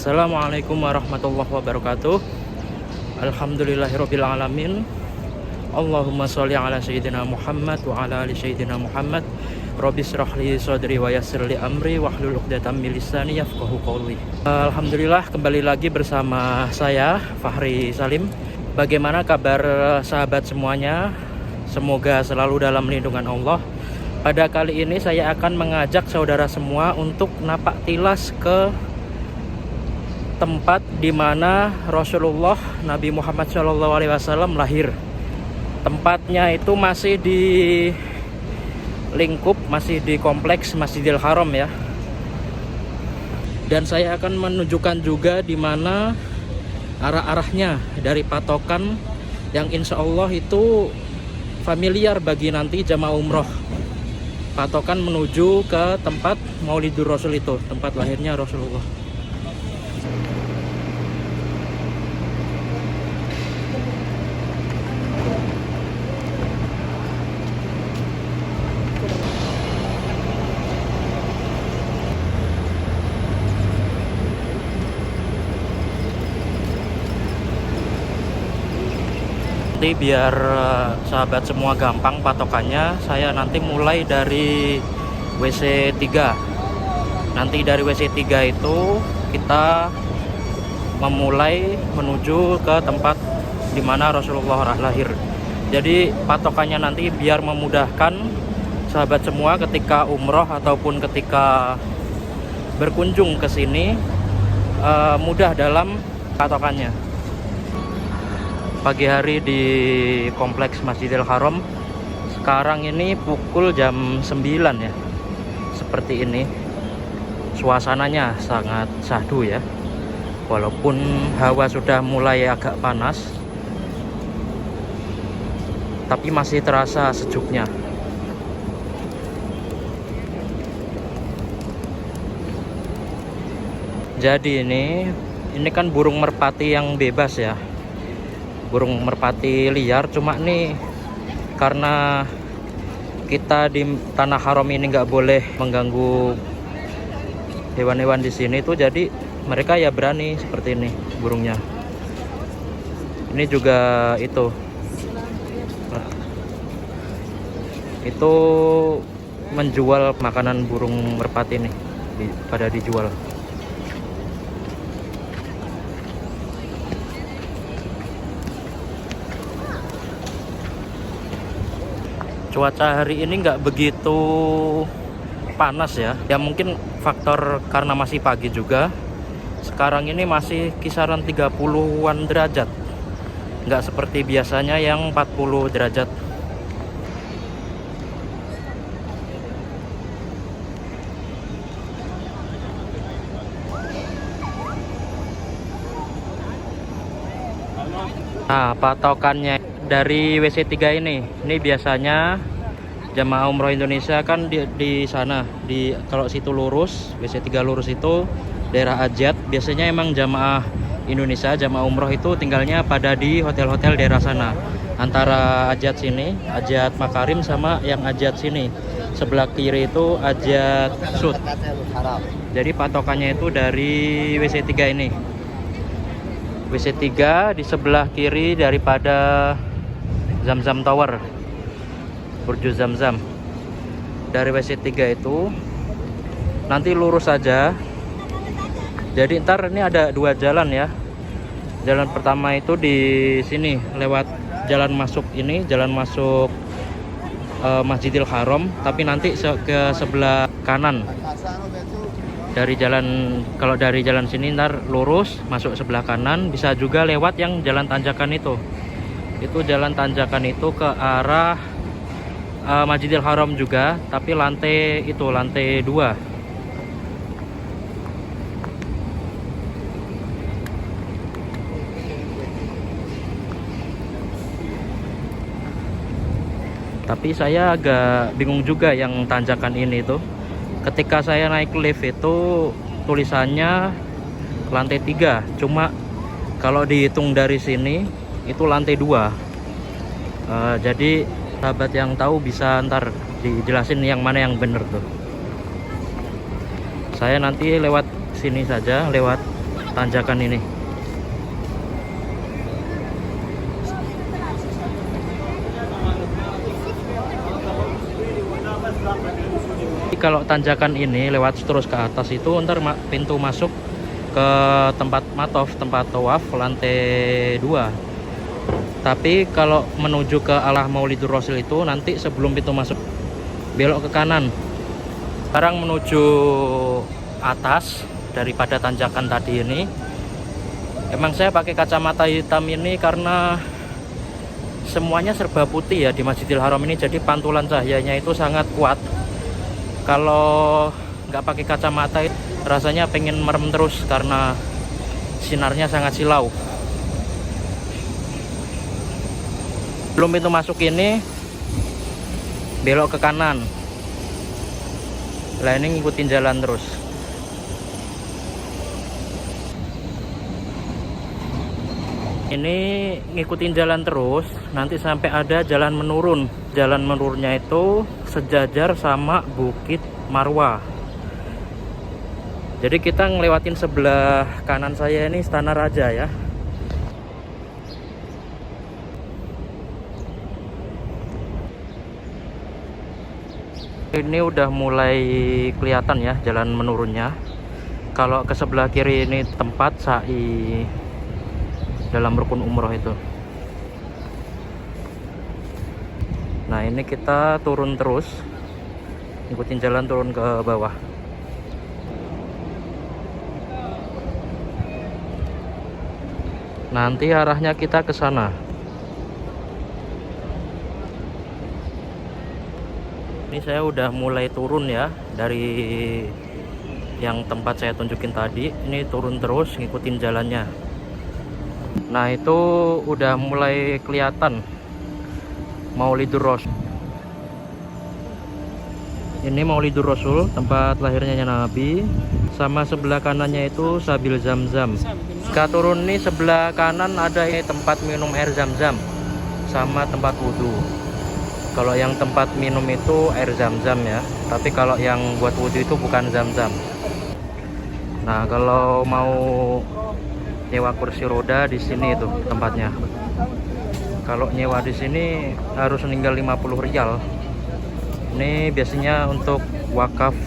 Assalamualaikum warahmatullahi wabarakatuh. Alhamdulillahirabbil alamin. Allahumma sholli ala sayyidina Muhammad wa ala ali sayyidina Muhammad. Rabbi shrah li sadri wa yassir li amri wahlul 'uqdatam min lisani yafqahu qawli. Alhamdulillah, kembali lagi bersama saya Fahri Salim. Bagaimana kabar sahabat semuanya? Semoga selalu dalam lindungan Allah. Pada kali ini saya akan mengajak saudara semua untuk napak tilas ke tempat di mana Rasulullah Nabi Muhammad SAW lahir. Tempatnya itu masih di lingkup, masih di kompleks Masjidil Haram ya. Dan saya akan menunjukkan juga di mana arah-arahnya dari patokan yang insya Allah itu familiar bagi nanti jamaah umroh. Patokan menuju ke tempat Maulidur Rasul itu, tempat lahirnya Rasulullah. Nanti biar sahabat semua gampang patokannya, saya nanti mulai dari WC 3. Nanti dari WC 3 itu kita memulai menuju ke tempat di mana Rasulullah lahir. Jadi patokannya nanti biar memudahkan sahabat semua ketika umroh ataupun ketika berkunjung ke sini, mudah dalam patokannya. Pagi hari di kompleks Masjidil Haram. Sekarang ini pukul jam 9 ya. Seperti ini. Suasananya sangat syahdu ya. Walaupun hawa sudah mulai agak panas, tapi masih terasa sejuknya. Jadi ini kan burung merpati yang bebas ya. Burung merpati liar, cuma nih karena kita di tanah haram ini nggak boleh mengganggu hewan-hewan di sini tuh, jadi mereka ya berani seperti ini burungnya. Ini juga itu menjual makanan burung merpati nih, pada dijual. Cuaca hari ini nggak begitu panas ya. Ya mungkin faktor karena masih pagi juga. Sekarang ini masih kisaran 30-an derajat. Nggak seperti biasanya yang 40 derajat. Nah, patokannya dari WC 3 ini biasanya jamaah umroh Indonesia kan di sana, kalau situ lurus, WC 3 lurus itu daerah Ajat. Biasanya emang jamaah Indonesia, jamaah umroh itu tinggalnya pada di hotel-hotel daerah sana, antara Ajat sini, Ajat Makarim, sama yang Ajat sini sebelah kiri itu Ajat Sud. Jadi patokannya itu dari WC 3 ini. WC 3 di sebelah kiri daripada Zamzam Tower, Burju Zamzam. Dari WC 3 itu nanti lurus saja. Jadi ntar ini ada dua jalan ya. Jalan pertama itu di sini lewat jalan masuk ini, jalan masuk Masjidil Haram, tapi nanti ke sebelah kanan. Kalau dari jalan sini ntar lurus masuk sebelah kanan, bisa juga lewat yang jalan tanjakan itu. Itu jalan tanjakan itu ke arah Masjidil Haram juga, tapi lantai 2. Tapi saya agak bingung juga yang tanjakan ini tuh. Ketika saya naik lift itu tulisannya lantai 3, cuma kalau dihitung dari sini itu lantai 2. Jadi sahabat yang tahu bisa ntar dijelasin yang mana yang bener tuh. Saya nanti lewat sini saja, lewat tanjakan ini. Kalau tanjakan ini lewat terus ke atas itu ntar pintu masuk ke tempat matov, tempat tawaf lantai 2. Tapi kalau menuju ke Alah Maulidur Rasul itu nanti sebelum pintu masuk belok ke kanan. Sekarang menuju atas daripada tanjakan tadi ini. Emang saya pakai kacamata hitam ini karena semuanya serba putih ya di Masjidil Haram ini, jadi pantulan cahayanya itu sangat kuat. Kalau nggak pakai kacamata rasanya pengen merem terus karena sinarnya sangat silau. Belum pintu masuk ini belok ke kanan. Lah ini ngikutin jalan terus. Ini ngikutin jalan terus, nanti sampai ada jalan menurun. Jalan menurunnya itu sejajar sama Bukit Marwah. Jadi kita ngelewatin sebelah kanan saya ini Istana Raja ya. Ini udah mulai kelihatan ya jalan menurunnya. Kalau ke sebelah kiri ini tempat sa'i dalam rukun umroh itu. Nah ini kita turun terus, ikutin jalan turun ke bawah. Nanti arahnya kita ke sana. Ini saya udah mulai turun ya dari yang tempat saya tunjukin tadi. Ini turun terus ngikutin jalannya. Nah itu udah mulai kelihatan Maulidur Rasul. Ini Maulidur Rasul, tempat lahirnya Nabi. Sama sebelah kanannya itu Sabil Zamzam. Kita turun nih sebelah kanan ada tempat minum air Zam-Zam sama tempat wudhu. Kalau yang tempat minum itu air Zam-Zam ya, tapi kalau yang buat wudhu itu bukan Zam-Zam. Nah kalau mau nyewa kursi roda di sini itu tempatnya. Kalau nyewa di sini harus meninggal 50 rial. Ini biasanya untuk wakaf.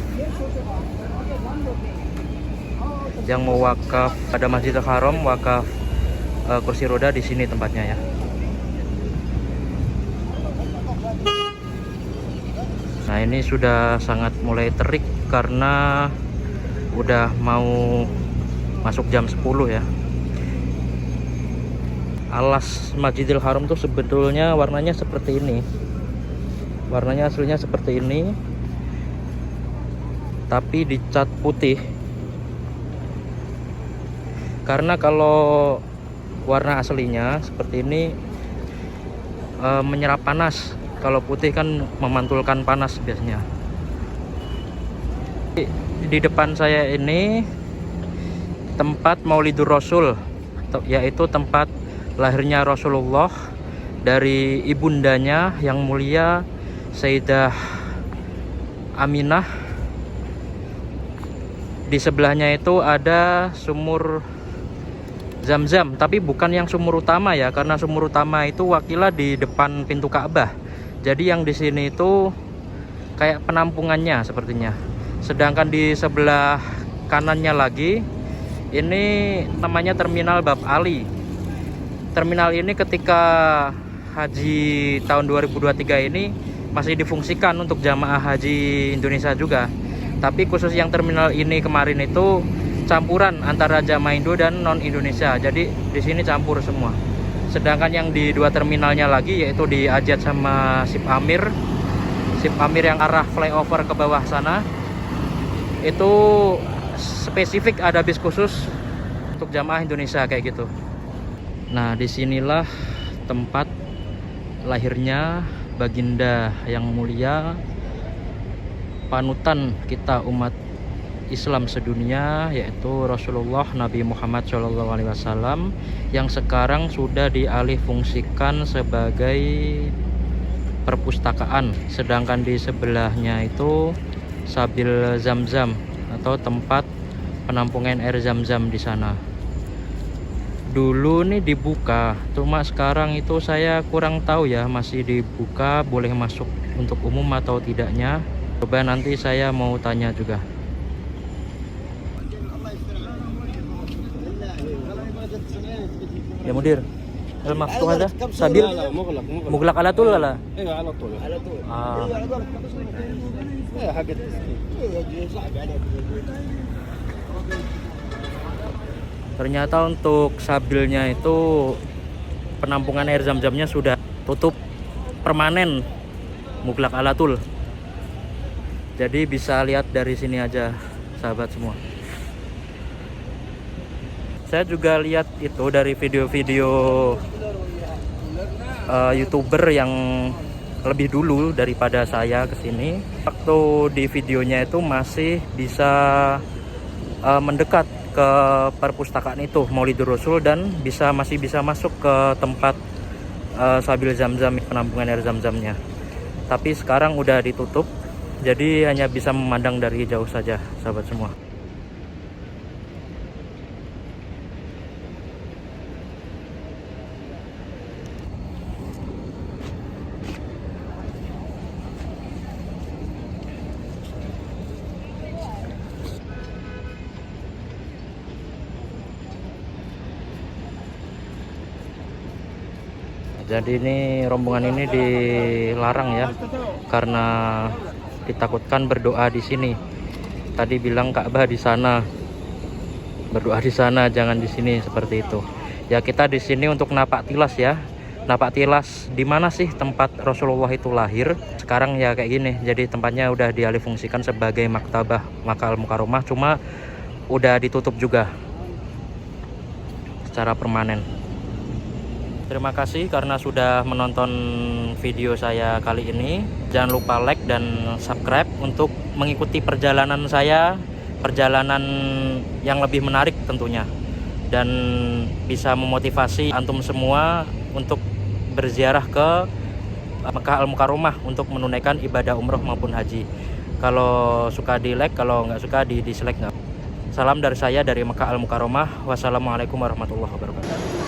Yang mau wakaf pada Masjidil Haram, wakaf kursi roda di sini tempatnya ya. Nah ini sudah sangat mulai terik karena udah mau masuk jam 10 ya. Alas Masjidil Haram tuh sebetulnya warnanya seperti ini. Warnanya aslinya seperti ini, tapi dicat putih. Karena kalau warna aslinya seperti ini menyerap panas. Kalau putih kan memantulkan panas biasanya. Di depan saya ini tempat Maulidur Rasul, yaitu tempat lahirnya Rasulullah dari ibundanya yang mulia Sayyidah Aminah. Di sebelahnya itu ada sumur Zam-Zam, tapi bukan yang sumur utama ya, karena sumur utama itu wakilah di depan pintu Ka'bah. Jadi yang di sini itu kayak penampungannya sepertinya. Sedangkan di sebelah kanannya lagi ini namanya Terminal Bab Ali. Terminal ini ketika haji tahun 2023 ini masih difungsikan untuk jamaah haji Indonesia juga. Tapi khusus yang terminal ini kemarin itu campuran antara jamaah Indo dan non Indonesia. Jadi di sini campur semua. Sedangkan yang di dua terminalnya lagi yaitu di Ajat sama Sip Amir. Sip Amir yang arah flyover ke bawah sana itu spesifik ada bis khusus untuk jamaah Indonesia kayak gitu. Nah, disinilah tempat lahirnya baginda yang mulia, panutan kita umat Islam sedunia, yaitu Rasulullah Nabi Muhammad SAW, yang sekarang sudah dialih fungsikan sebagai perpustakaan. Sedangkan di sebelahnya itu Sabil Zamzam atau tempat penampungan air Zam-Zam di sana. Dulu nih dibuka, cuma sekarang itu saya kurang tahu ya, masih dibuka, boleh masuk untuk umum atau tidaknya. Coba nanti saya mau tanya juga. Ya mudir, المفتوح هذا سبيل لا مغلق مغلق على طول ولا؟ ايوه على طول آه. حق التسكين Ternyata untuk sabilnya itu penampungan air zam-zamnya sudah tutup permanen, muglak alatul. Jadi bisa lihat dari sini aja, sahabat semua. Saya juga lihat itu dari video-video YouTuber yang lebih dulu daripada saya kesini. Waktu di videonya itu masih bisa mendekat ke perpustakaan itu Maulidur Rasul dan masih bisa masuk ke tempat sabil zam-zam, penampungan air zam-zamnya. Tapi sekarang udah ditutup, jadi hanya bisa memandang dari jauh saja, sahabat semua. Jadi ini rombongan ini dilarang ya, karena ditakutkan berdoa di sini. Tadi bilang Ka'bah di sana, berdoa di sana, jangan di sini, seperti itu. Ya kita di sini untuk napak tilas ya, napak tilas di mana sih tempat Rasulullah itu lahir. Sekarang ya kayak gini, jadi tempatnya udah dialih fungsikan sebagai maktabah Makkah Al-Mukarramah, cuma udah ditutup juga secara permanen. Terima kasih karena sudah menonton video saya kali ini. Jangan lupa like dan subscribe untuk mengikuti perjalanan saya, perjalanan yang lebih menarik tentunya, dan bisa memotivasi antum semua untuk berziarah ke Makkah Al-Mukarramah untuk menunaikan ibadah umroh maupun haji. Kalau suka di like, kalau nggak suka di dislike nggak. Salam dari saya dari Makkah Al-Mukarramah. Wassalamualaikum warahmatullahi wabarakatuh.